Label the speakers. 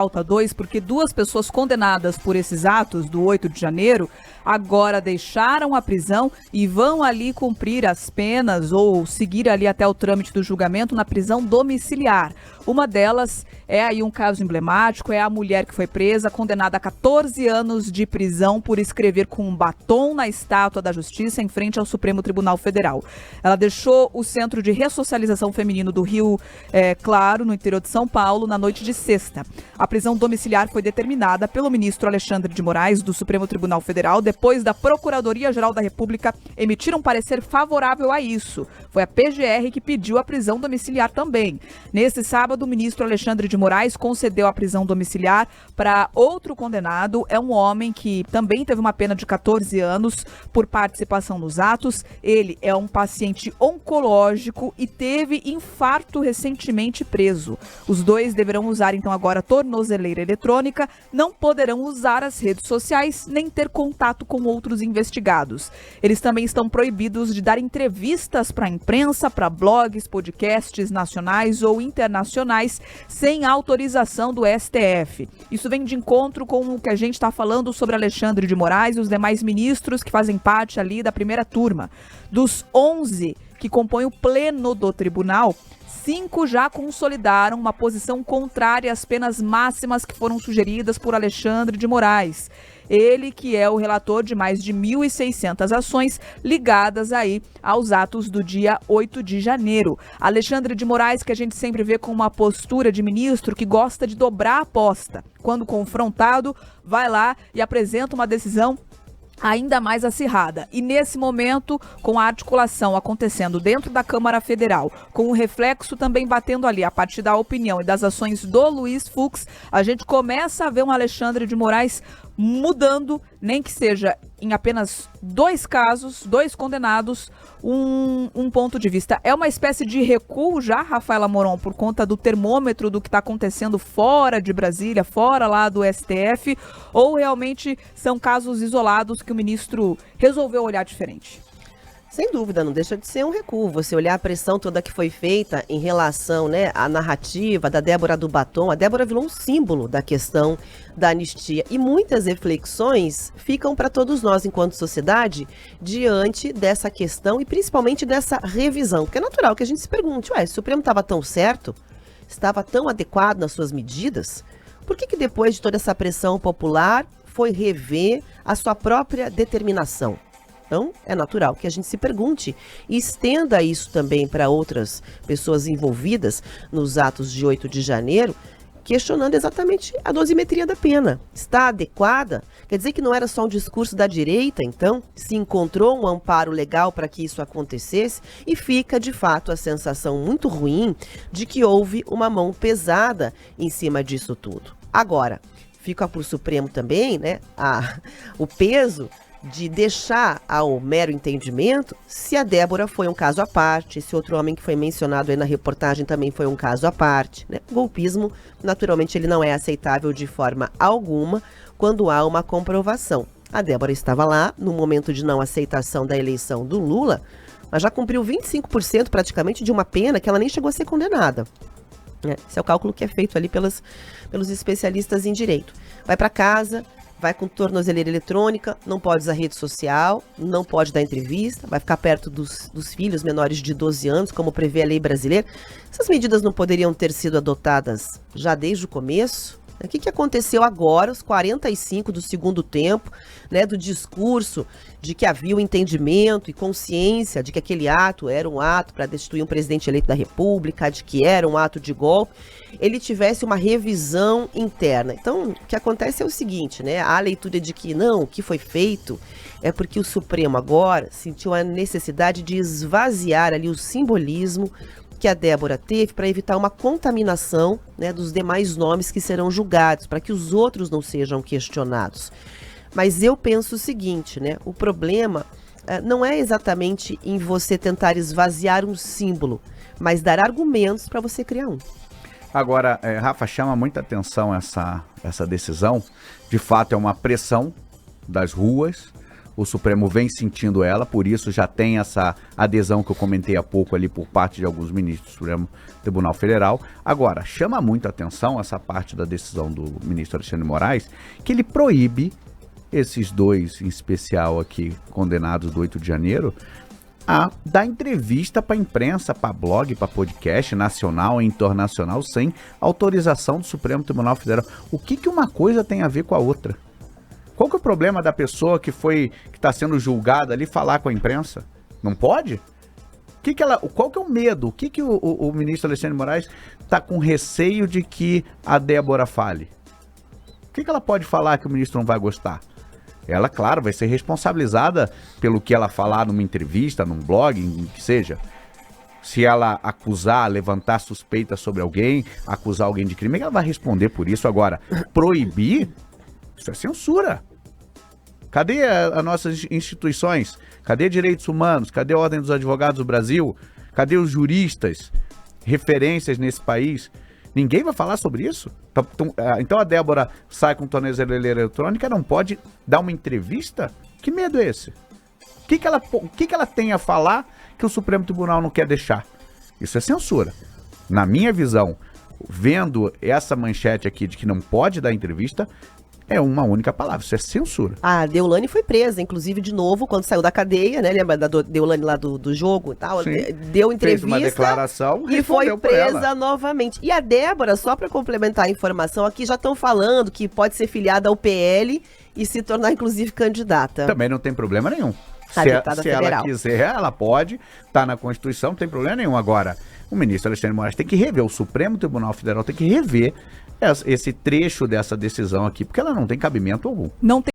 Speaker 1: Pauta 2, porque duas pessoas condenadas por esses atos do 8 de janeiro agora deixaram a prisão e vão ali cumprir as penas ou seguir ali até o trâmite do julgamento na prisão domiciliar. Uma delas é aí um caso emblemático, é a mulher que foi presa, condenada a 14 anos de prisão por escrever com um batom na estátua da Justiça em frente ao Supremo Tribunal Federal. Ela deixou o Centro de Ressocialização Feminino do Rio Claro, no interior de São Paulo, na noite de sexta. A prisão domiciliar foi determinada pelo ministro Alexandre de Moraes, do Supremo Tribunal Federal, depois da Procuradoria-Geral da República emitir um parecer favorável a isso. Foi a PGR que pediu a prisão domiciliar também. Nesse sábado, o ministro Alexandre de Moraes concedeu a prisão domiciliar para outro condenado. É um homem que também teve uma pena de 14 anos por participação nos atos. Ele é um paciente oncológico e teve infarto recentemente preso. Os dois deverão usar então agora tornozeleira eletrônica, não poderão usar as redes sociais nem ter contato com outros investigados. Eles também estão proibidos de dar entrevistas para a imprensa, para blogs, podcasts nacionais ou internacionais sem autorização do STF. Isso vem de encontro com o que a gente está falando sobre Alexandre de Moraes e os demais ministros que fazem parte ali da primeira turma. Dos 11 que compõem o pleno do tribunal, 5 já consolidaram uma posição contrária às penas máximas que foram sugeridas por Alexandre de Moraes. Ele que é o relator de mais de 1.600 ações ligadas aí aos atos do dia 8 de janeiro. Alexandre de Moraes, que a gente sempre vê com uma postura de ministro que gosta de dobrar a aposta. Quando confrontado, vai lá e apresenta uma decisão ainda mais acirrada. E nesse momento, com a articulação acontecendo dentro da Câmara Federal, com o reflexo também batendo ali a partir da opinião e das ações do Luiz Fux, a gente começa a ver um Alexandre de Moraes mudando, nem que seja em apenas 2 casos, 2 condenados, um ponto de vista. É uma espécie de recuo já, Rafaela Moron, por conta do termômetro do que está acontecendo fora de Brasília, fora lá do STF, ou realmente são casos isolados que o ministro resolveu olhar diferente?
Speaker 2: Sem dúvida, não deixa de ser um recuo. Você olhar a pressão toda que foi feita em relação, né, à narrativa da Débora do Batom. A Débora virou um símbolo da questão da anistia. E muitas reflexões ficam para todos nós, enquanto sociedade, diante dessa questão e principalmente dessa revisão. Porque é natural que a gente se pergunte, o Supremo estava tão certo? Estava tão adequado nas suas medidas? Por que depois de toda essa pressão popular foi rever a sua própria determinação? Então, é natural que a gente se pergunte e estenda isso também para outras pessoas envolvidas nos atos de 8 de janeiro, questionando exatamente a dosimetria da pena. Está adequada? Quer dizer que não era só um discurso da direita, então? Se encontrou um amparo legal para que isso acontecesse e fica, de fato, a sensação muito ruim de que houve uma mão pesada em cima disso tudo. Agora, fica para o Supremo também, né, o peso de deixar ao mero entendimento se a Débora foi um caso à parte, esse outro homem que foi mencionado aí na reportagem também foi um caso à parte, né? O golpismo, naturalmente, ele não é aceitável de forma alguma quando há uma comprovação. A Débora estava lá no momento de não aceitação da eleição do Lula, mas já cumpriu 25% praticamente de uma pena que ela nem chegou a ser condenada. Esse é o cálculo que é feito ali pelos especialistas em direito. Vai para casa, vai com tornozeleira eletrônica, não pode usar rede social, não pode dar entrevista, vai ficar perto dos filhos menores de 12 anos, como prevê a lei brasileira. Essas medidas não poderiam ter sido adotadas já desde o começo? O que aconteceu agora, os 45 do segundo tempo, né, do discurso de que havia o entendimento e consciência de que aquele ato era um ato para destituir um presidente eleito da República, de que era um ato de golpe, ele tivesse uma revisão interna. Então, o que acontece é o seguinte, né, a leitura de que não, o que foi feito é porque o Supremo agora sentiu a necessidade de esvaziar ali o simbolismo que a Débora teve para evitar uma contaminação, né, dos demais nomes que serão julgados, para que os outros não sejam questionados. Mas eu penso o seguinte, né, o problema não é exatamente em você tentar esvaziar um símbolo, mas dar argumentos para você criar um.
Speaker 3: Agora, Rafa, chama muita atenção essa decisão. De fato, é uma pressão das ruas. o Supremo vem sentindo ela, por isso já tem essa adesão que eu comentei há pouco ali por parte de alguns ministros do Supremo Tribunal Federal. Agora, chama muito a atenção essa parte da decisão do ministro Alexandre de Moraes, que ele proíbe esses dois, em especial aqui, condenados do 8 de janeiro, a dar entrevista para imprensa, para blog, para podcast nacional e internacional sem autorização do Supremo Tribunal Federal. O que uma coisa tem a ver com a outra? Qual que é o problema da pessoa que está sendo julgada ali falar com a imprensa? Não pode? Qual que é o medo? O que o ministro Alexandre de Moraes está com receio de que a Débora fale? O que ela pode falar que o ministro não vai gostar? Ela, claro, vai ser responsabilizada pelo que ela falar numa entrevista, num blog, em que seja. Se ela acusar, levantar suspeita sobre alguém, acusar alguém de crime, ela vai responder por isso. Agora, proibir, isso é censura. Cadê as nossas instituições? Cadê direitos humanos? Cadê a Ordem dos Advogados do Brasil? Cadê os juristas? Referências nesse país? Ninguém vai falar sobre isso? Então a Débora sai com tornozeleira eletrônica, não pode dar uma entrevista? Que medo é esse? O que ela tem a falar que o Supremo Tribunal não quer deixar? Isso é censura. Na minha visão, vendo essa manchete aqui de que não pode dar entrevista, é uma única palavra, isso é censura.
Speaker 2: A Deolane foi presa, inclusive, de novo, quando saiu da cadeia, né? Lembra da Deolane lá do jogo e tal?
Speaker 3: Sim.
Speaker 2: Deu entrevista.
Speaker 3: Fez uma declaração
Speaker 2: e foi presa
Speaker 3: ela
Speaker 2: novamente. E a Débora, só para complementar a informação, aqui já estão falando que pode ser filiada ao PL e se tornar, inclusive, candidata.
Speaker 3: Também não tem problema nenhum.
Speaker 2: Se
Speaker 3: ela quiser, ela pode, tá na Constituição, não tem problema nenhum. Agora, o ministro Alexandre de Moraes tem que rever, o Supremo Tribunal Federal tem que rever esse trecho dessa decisão aqui, porque ela não tem cabimento algum.
Speaker 1: Não tem